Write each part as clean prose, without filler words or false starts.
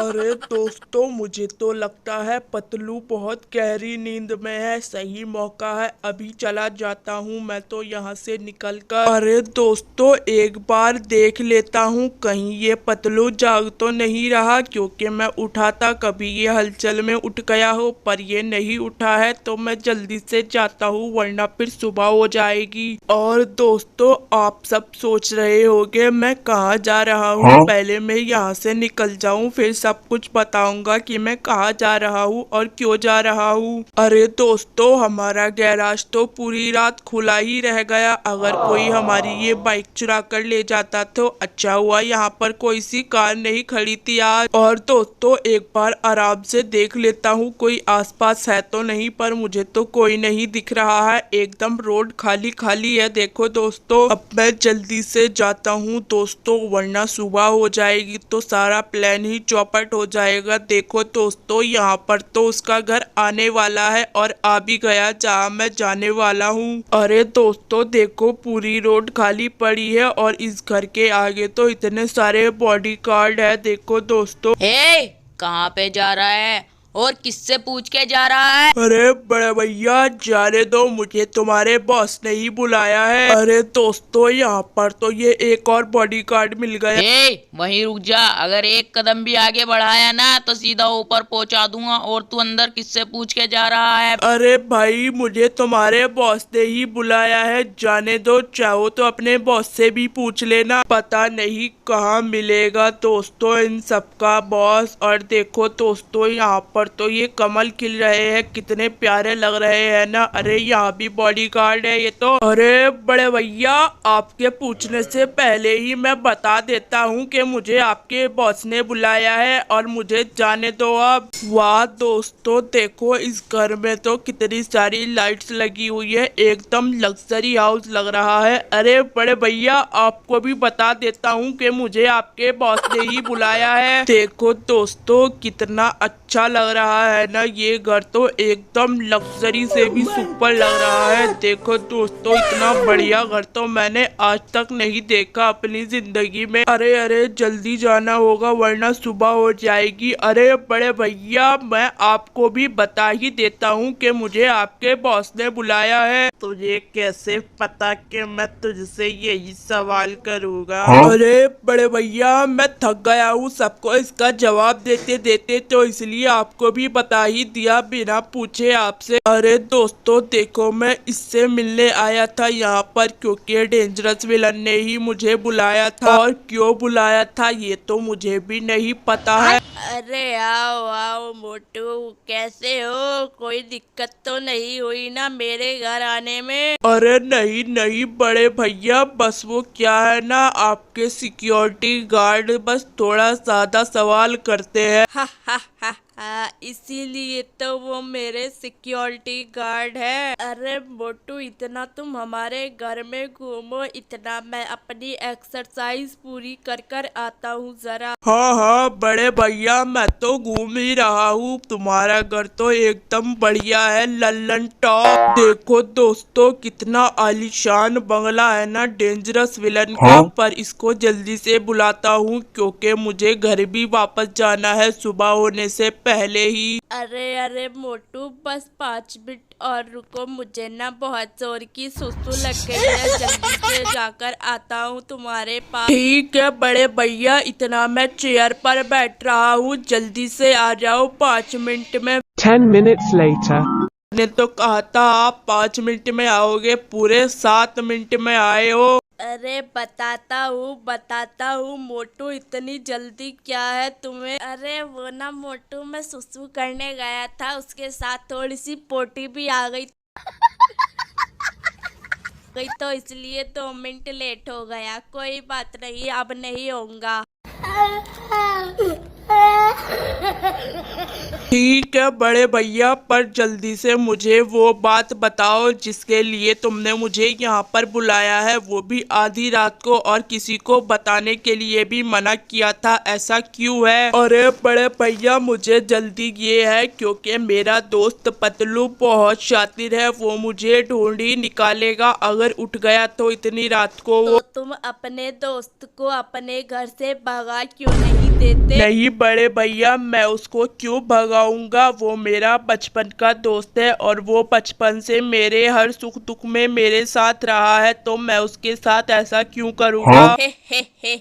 अरे दोस्तों, मुझे तो लगता है पतलू बहुत गहरी नींद में है। सही मौका है, अभी चला जाता हूँ मैं तो यहाँ से निकलकर। अरे दोस्तों, एक बार देख लेता हूँ कहीं ये पतलू जाग तो नहीं रहा, क्योंकि मैं उठा था कभी ये हलचल में उठ गया हो, पर ये नहीं उठा है तो मैं जल्दी से जाता हूँ वरना फिर सुबह हो जाएगी। और दोस्तों, आप सब सोच रहे होंगे मैं कहाँ जा रहा हूँ। पहले मैं यहाँ से निकल जाऊँ, फिर सब कुछ बताऊंगा कि मैं कहाँ जा रहा हूँ और क्यों जा रहा हूँ। अरे दोस्तों, हमारा गैराज तो पूरी रात खुला ही रह गया। अगर कोई हमारी ये बाइक चुरा कर ले जाता तो अच्छा हुआ, यहाँ पर कोई सी कार नहीं खड़ी थी आज। और दोस्तों, एक बार आराम से देख लेता हूँ कोई आसपास है तो नहीं, पर मुझे तो कोई नहीं दिख रहा है। एकदम रोड खाली खाली है। देखो दोस्तों, अब मैं जल्दी से जाता हूँ दोस्तों, वरना सुबह हो जाएगी तो सारा प्लान ही चौपट हो जाएगा। देखो दोस्तों, यहाँ पर तो उसका घर आने वाला है और आ भी गया जहाँ मैं जाने वाला हूँ। अरे दोस्तों देखो, पूरी रोड खाली पड़ी है और इस घर के आगे तो इतने सारे बॉडीगार्ड है। देखो दोस्तों। कहाँ पे जा रहा है और किससे पूछ के जा रहा है? अरे बड़े भैया, जाने दो, मुझे तुम्हारे बॉस ने ही बुलाया है। अरे दोस्तों, यहाँ पर तो ये एक और बॉडीगार्ड मिल गया। वहीं रुक जा, अगर एक कदम भी आगे बढ़ाया ना तो सीधा ऊपर पहुंचा दूंगा। और तू अंदर किससे पूछ के जा रहा है? अरे भाई, मुझे तुम्हारे बॉस ने ही बुलाया है। जाने दो, चाहो तो अपने बॉस से भी पूछ लेना। पता नहीं कहाँ मिलेगा दोस्तों इन सबका बॉस। और देखो दोस्तों, यहाँ पर तो ये कमल खिल रहे हैं, कितने प्यारे लग रहे हैं ना। अरे यहाँ भी बॉडीगार्ड है ये तो। अरे बड़े भैया, आपके पूछने से पहले ही मैं बता देता हूँ कि मुझे आपके बॉस ने बुलाया है और मुझे जाने दो अब। वाह दोस्तों, देखो इस घर में तो कितनी सारी लाइट्स लगी हुई है, एकदम लग्जरी हाउस लग रहा है। अरे बड़े भैया, आपको भी बता देता हूँ कि मुझे आपके बॉस ने ही बुलाया है। देखो दोस्तों, कितना अच्छा लग रहा है ना ये घर तो, एकदम लग्जरी से भी सुपर लग रहा है। देखो दोस्तों, इतना बढ़िया घर तो मैंने आज तक नहीं देखा अपनी जिंदगी में। अरे अरे, जल्दी जाना होगा वरना सुबह हो जाएगी। अरे बड़े भैया, मैं आपको भी बता ही देता हूँ कि मुझे आपके बॉस ने बुलाया है। तुझे कैसे पता कि मैं तुझसे यही सवाल करूँगा? अरे बड़े भैया, मैं थक गया हूँ सबको इसका जवाब देते देते, तो इसलिए आपको भी बता ही दिया बिना पूछे आपसे। अरे दोस्तों देखो, मैं इससे मिलने आया था यहाँ पर क्योंकि डेंजरस विलन ने ही मुझे बुलाया था, और क्यों बुलाया था ये तो मुझे भी नहीं पता है। अरे आओ आओ मोटू, कैसे हो? कोई दिक्कत तो नहीं हुई ना मेरे घर आने में? अरे नहीं नहीं बड़े भैया, बस वो क्या है ना, आपके सिक्योरिटी गार्ड बस थोड़ा ज्यादा सवाल करते हैं। हा हा हा हा, इसीलिए तो वो मेरे सिक्योरिटी गार्ड है। अरे मोटू, इतना तुम हमारे घर में घूमो, इतना मैं अपनी एक्सरसाइज पूरी कर कर आता हूँ जरा। हाँ हाँ बड़े भैया, मैं तो घूम ही रहा हूँ। तुम्हारा घर तो एकदम बढ़िया है, लल्लन टॉप। देखो दोस्तों, कितना आलीशान बंगला है ना डेंजरस विलन का। पर इसको जल्दी से बुलाता हूँ क्योंकि मुझे घर भी वापस जाना है सुबह होने से पहले ही। अरे अरे मोटू, बस 5 मिनट और रुको, मुझे ना बहुत जोर की सुसु लग गई है। जल्दी से जाकर आता हूँ तुम्हारे पास। ठीक है बड़े भैया, इतना मैं चेयर पर बैठ रहा हूँ, जल्दी से आ जाओ 5 मिनट में। 10 minutes later. ने तो कहा था आप 5 मिनट में आओगे, पूरे 7 मिनट में आए हो। अरे बताता हूँ मोटू, इतनी जल्दी क्या है तुम्हें? अरे वो ना मोटू, मैं सुसु करने गया था, उसके साथ थोड़ी सी पोटी भी आ गई तो इसलिए 2 मिनट लेट हो गया। कोई बात नहीं, अब नहीं होगा। ठीक है बड़े भैया, पर जल्दी से मुझे वो बात बताओ जिसके लिए तुमने मुझे यहाँ पर बुलाया है, वो भी आधी रात को, और किसी को बताने के लिए भी मना किया था, ऐसा क्यों है? अरे बड़े भैया, मुझे जल्दी ये है क्योंकि मेरा दोस्त पतलू बहुत शातिर है, वो मुझे ढूंढ ही निकालेगा अगर उठ गया तो इतनी रात को। तो तुम अपने दोस्त को अपने घर से भगा क्यों नहीं देते? नहीं बड़े भैया, मैं उसको क्यों भगाऊंगा? वो मेरा बचपन का दोस्त है और वो बचपन से मेरे हर सुख दुख में मेरे साथ रहा है, तो मैं उसके साथ ऐसा क्यों करूंगा? हे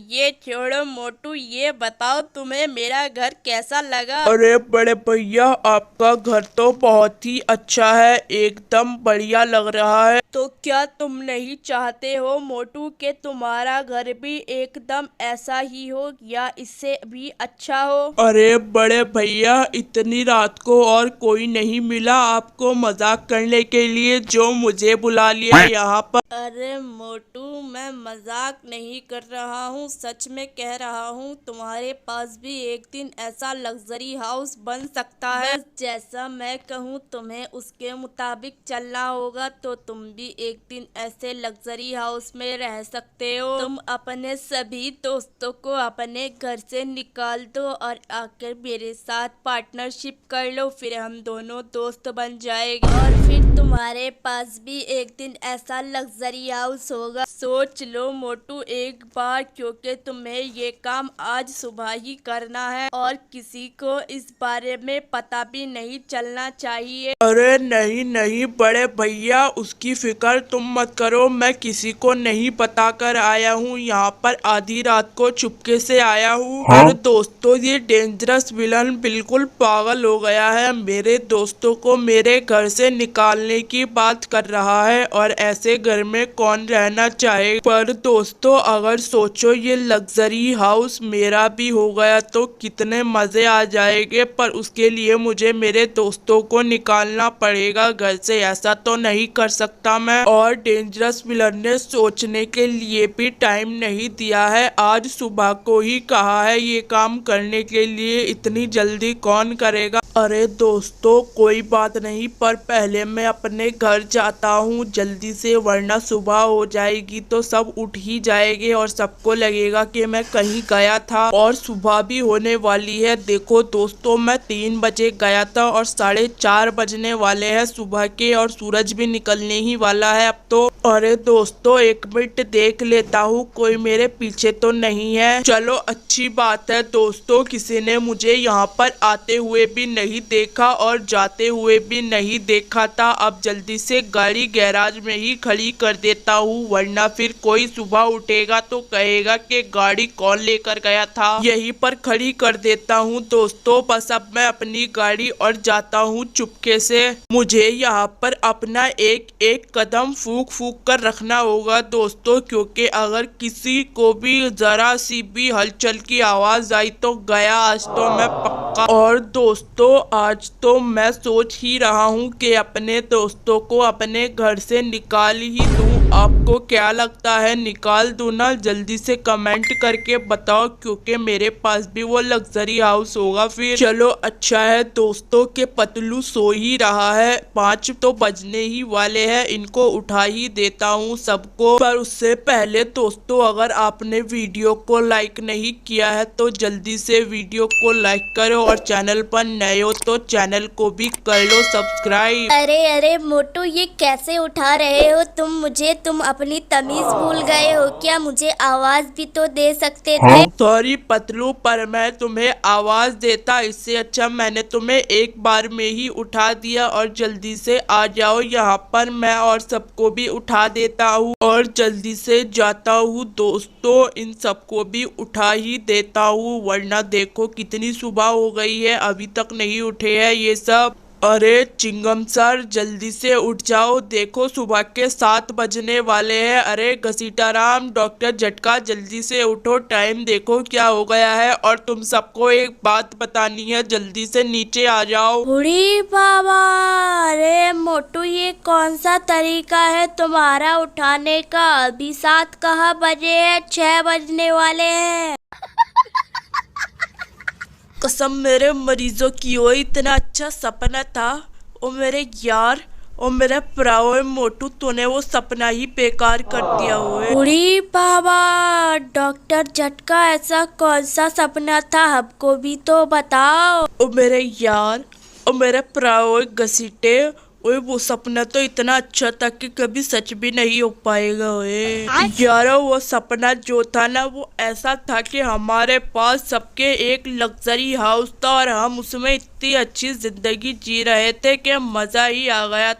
ये छोड़ो मोटू, ये बताओ तुम्हें मेरा घर कैसा लगा? अरे बड़े भैया, आपका घर तो बहुत ही अच्छा है, एकदम बढ़िया लग रहा है। तो क्या तुम नहीं चाहते हो मोटू कि तुम्हारा घर भी एकदम ऐसा ही हो या इससे भी अच्छा हो? अरे बड़े भैया, इतनी रात को और कोई नहीं मिला आपको मजाक करने के लिए जो मुझे बुला लिया यहाँ पर? अरे मोटू, मैं मजाक नहीं कर रहा हूँ, सच में कह रहा हूँ। तुम्हारे पास भी एक दिन ऐसा लग्जरी हाउस बन सकता है। बस जैसा मैं कहूँ तुम्हें उसके मुताबिक चलना होगा, तो तुम भी एक दिन ऐसे लग्जरी हाउस में रह सकते हो। तुम अपने सभी दोस्तों को अपने घर से निकाल दो और आकर मेरे साथ पार्टनरशिप कर लो, फिर हम दोनों दोस्त बन जाएंगे और फिर तुम्हारे पास भी एक दिन ऐसा लग्जरी हाउस होगा। सोच लो मोटू एक बार, क्योंकि तुम्हें ये काम आज सुबह ही करना है और किसी को इस बारे में पता भी नहीं चलना चाहिए। अरे नहीं नहीं बड़े भैया, उसकी फिक्र तुम मत करो, मैं किसी को नहीं बता कर आया हूँ, यहाँ पर आधी रात को चुपके से आया हूँ। और दोस्तों, ये डेंजरस विलन बिल्कुल पागल हो गया है, मेरे दोस्तों को मेरे घर से निकालने की बात कर रहा है और ऐसे घर में कौन रहना चाहे। पर दोस्तों, अगर सोचो ये लग्जरी हाउस मेरा भी हो गया तो कितने मजे आ जाएंगे, पर उसके लिए मुझे मेरे दोस्तों को निकालना पड़ेगा घर से, ऐसा तो नहीं कर सकता मैं। और डेंजरस विलन ने सोचने के लिए भी टाइम नहीं दिया है, आज सुबह को ही कहा है ये काम करने के लिए, इतनी जल्दी कौन करेगा? अरे दोस्तों, कोई बात नहीं, पर पहले मैं अपने घर जाता हूँ जल्दी से, वरना सुबह हो जाएगी तो सब उठ ही जाएंगे और सबको लगेगा कि मैं कहीं गया था और सुबह भी होने वाली है। देखो दोस्तों, मैं 3 बजे गया था और 4:30 बजने वाले हैं सुबह के और सूरज भी निकलने ही वाला है अब तो। अरे दोस्तों, 1 मिनट देख लेता हूँ कोई मेरे पीछे तो नहीं है। चलो अच्छी बात है दोस्तों, किसी ने मुझे यहाँ पर आते हुए भी नहीं देखा और जाते हुए भी नहीं देखा था। अब जल्दी से गाड़ी गैराज में ही खड़ी कर देता हूँ, वरना फिर कोई सुबह उठेगा तो कहेगा कि गाड़ी कौन लेकर गया था। यहीं पर खड़ी कर देता हूँ दोस्तों, बस अब मैं अपनी गाड़ी और जाता हूँ चुपके से। मुझे यहाँ पर अपना एक एक कदम फूक फूक कर रखना होगा दोस्तों, क्योंकि अगर किसी को भी जरा सी भी हलचल की आवाज आई तो गया आज तो मैं पक्का। और दोस्तों, आज तो मैं सोच ही रहा हूँ कि अपने दोस्तों को अपने घर से निकाल ही दूँ। आपको क्या लगता है, निकाल दूँ ना? जल्दी से कमेंट करके बताओ, क्योंकि मेरे पास भी वो लग्जरी हाउस होगा फिर। चलो अच्छा है दोस्तों के पतलू सो ही रहा है, 5 तो बजने ही वाले हैं, इनको उठा ही देता हूँ सबको। पर उससे पहले दोस्तों, अगर आपने वीडियो को लाइक नहीं किया है तो जल्दी से वीडियो को लाइक करो और चैनल पर नए हो तो चैनल को भी कर लो सब्सक्राइब। अरे अरे मोटू, ये कैसे उठा रहे हो तुम मुझे? तुम अपनी तमीज भूल गए हो क्या? मुझे आवाज भी तो दे सकते थे। सॉरी पतलू, पर मैं तुम्हें आवाज देता, इससे अच्छा मैंने तुम्हें एक बार में ही उठा दिया। और जल्दी से आ जाओ यहाँ पर, मैं और सबको भी उठा देता हूँ और जल्दी से जाता हूँ दोस्तों, इन सबको भी उठा ही देता हूँ, वरना देखो कितनी सुबह हो गई है, अभी तक नहीं उठे हैं ये सब। अरे चिंगम सर, जल्दी से उठ जाओ, देखो सुबह के 7 बजने वाले हैं। अरे घसीटाराम, डॉक्टर झटका, जल्दी से उठो, टाइम देखो क्या हो गया है। और तुम सबको एक बात बतानी है, जल्दी से नीचे आ जाओ। उड़ी बाबा, अरे मोटू, ये कौन सा तरीका है तुम्हारा उठाने का? अभी 7 कहाँ बजे है? 6 बजने वाले हैं। कसम मेरे मरीजों की हो, इतना अच्छा सपना था। ओ मेरे यार, ओ मेरा प्राओ मोटू, तूने वो सपना ही बेकार कर दिया हुए। उड़ी बाबा, डॉक्टर झटका, ऐसा कौन सा सपना था? हमको भी तो बताओ। ओ मेरे यार, ओ मेरे प्राओ घसीटे, ओए वो सपना तो इतना अच्छा था कि कभी सच भी नहीं हो पाएगा। ओए यार वो सपना जो था ना वो ऐसा था कि हमारे पास सबके एक लग्जरी हाउस था और हम उसमें इतनी अच्छी जिंदगी जी रहे थे कि मजा ही आ गया।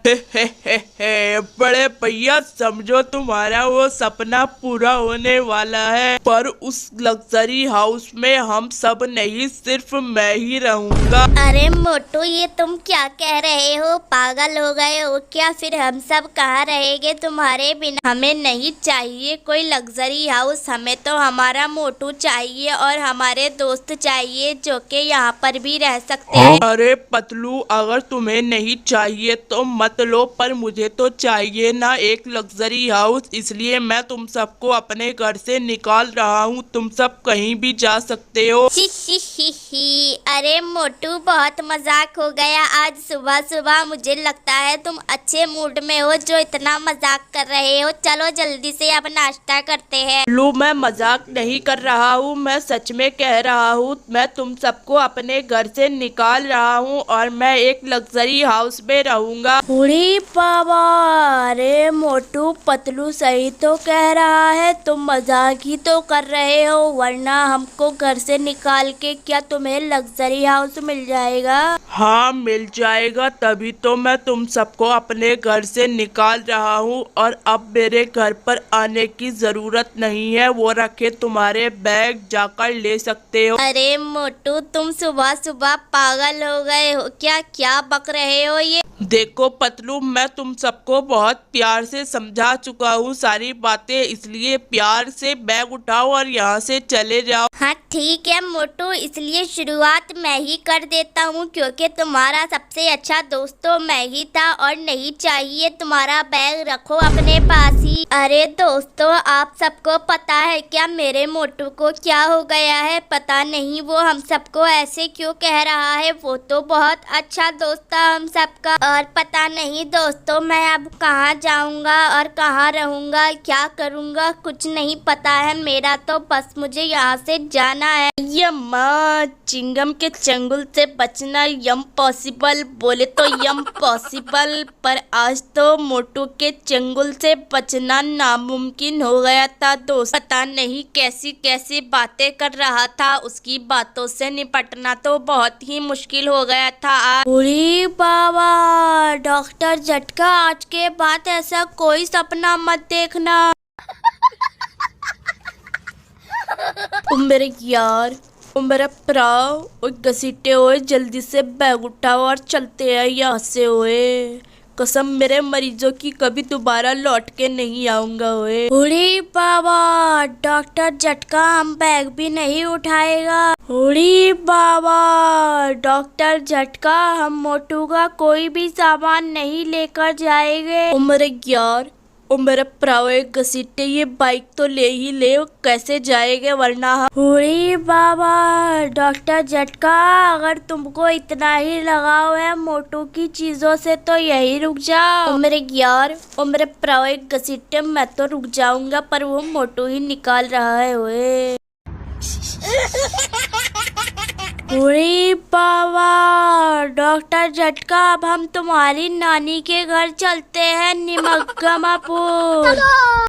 बड़े भैया समझो तुम्हारा वो सपना पूरा होने वाला है, पर उस लग्जरी हाउस में हम सब नहीं, सिर्फ मैं ही रहूंगा। अरे मोटू ये तुम क्या कह रहे हो, पागल हो गए हो क्या? फिर हम सब कहाँ रहेंगे तुम्हारे बिना? हमें नहीं चाहिए कोई लग्जरी हाउस, हमें तो हमारा मोटू चाहिए और हमारे दोस्त चाहिए जो कि यहाँ पर भी रह सकते हैं। अरे पतलू अगर तुम्हें नहीं चाहिए तो मत लो, पर मुझे तो चाहिए ना एक लग्जरी हाउस, इसलिए मैं तुम सबको अपने घर से निकाल रहा हूँ। तुम सब कहीं भी जा सकते हो। ही अरे मोटू बहुत मजाक हो गया आज सुबह सुबह। मुझे लगता है तुम अच्छे मूड में हो जो इतना मजाक कर रहे हो। चलो जल्दी से अब नाश्ता करते हैं। लो मैं मजाक नहीं कर रहा हूँ, मैं सच में कह रहा हूँ। मैं तुम सबको अपने घर से निकाल रहा हूँ और मैं एक लग्जरी हाउस में रहूंगा। अरे बाबा, अरे मोटू पतलू सही तो कह रहा है, तुम मजाक ही तो कर रहे हो, वरना हमको घर से निकाल के क्या तुम्हें लग्जरी हाउस मिल जाएगा? हाँ मिल जाएगा, तभी तो मैं तुम सबको अपने घर से निकाल रहा हूँ और अब मेरे घर पर आने की जरूरत नहीं है। वो रखे तुम्हारे बैग, जाकर ले सकते हो। अरे मोटू तुम सुबह सुबह पागल हो गए हो क्या? क्या बक रहे हो ये? देखो पतलू मैं तुम सबको बहुत प्यार से समझा चुका हूँ सारी बातें, इसलिए प्यार से बैग उठाओ और यहाँ से चले जाओ। हाँ ठीक है मोटू, इसलिए शुरुआत मैं ही कर देता हूँ क्योंकि तुम्हारा सबसे अच्छा दोस्त तो मैं ही था और नहीं चाहिए तुम्हारा बैग, रखो अपने पास ही। अरे दोस्तों आप सबको पता है क्या मेरे मोटू को क्या हो गया है? पता नहीं वो हम सबको ऐसे क्यों कह रहा है। वो तो बहुत अच्छा दोस्त था हम सबका, और पता नहीं दोस्तों मैं अब कहाँ जाऊँगा और कहाँ रहूँगा, क्या करूँगा कुछ नहीं पता है मेरा तो, बस मुझे यहाँ से जाना है। यम्मा चिंगम के चंगुल से बचना यम पॉसिबल, बोले तो यम पॉसिबल, पर आज तो मोटू के चंगुल से बचना नामुमकिन हो गया था दोस्त। पता नहीं कैसी कैसी बातें कर रहा था, उसकी बातों से निपटना तो बहुत ही मुश्किल हो गया था आज। अरे बाबा डॉक्टर झटका, आज के बाद ऐसा कोई सपना मत देखना। ओ मेरे यार, ओ मेरा प्राव, ओ घसीटे हुए जल्दी से बैग उठाओ और चलते हैं यहाँ से। ओए कसम मेरे मरीजों की कभी दोबारा लौट के नहीं आऊंगा। ओए अरे बाबा डॉक्टर झटका हम बैग भी नहीं उठाएगा। अरे बाबा डॉक्टर झटका हम मोटू का कोई भी सामान नहीं लेकर जाएंगे। ओ मेरे यार, ओ मेरे प्रावे घसीटे, ये बाइक तो ले ही ले, कैसे जाएंगे वरना हम। अरे बाबा डॉक्टर झटका अगर तुमको इतना ही लगाव है मोटू की चीजों से तो यही रुक जाओ। ओ मेरे यार, ओ मेरे प्रावे घसीटे, मैं तो रुक जाऊंगा पर वो मोटू ही निकाल रहा है। ओए अरे बाबा डॉक्टर झटका अब हम तुम्हारी नानी के घर चलते हैं, निमग्गमापुर।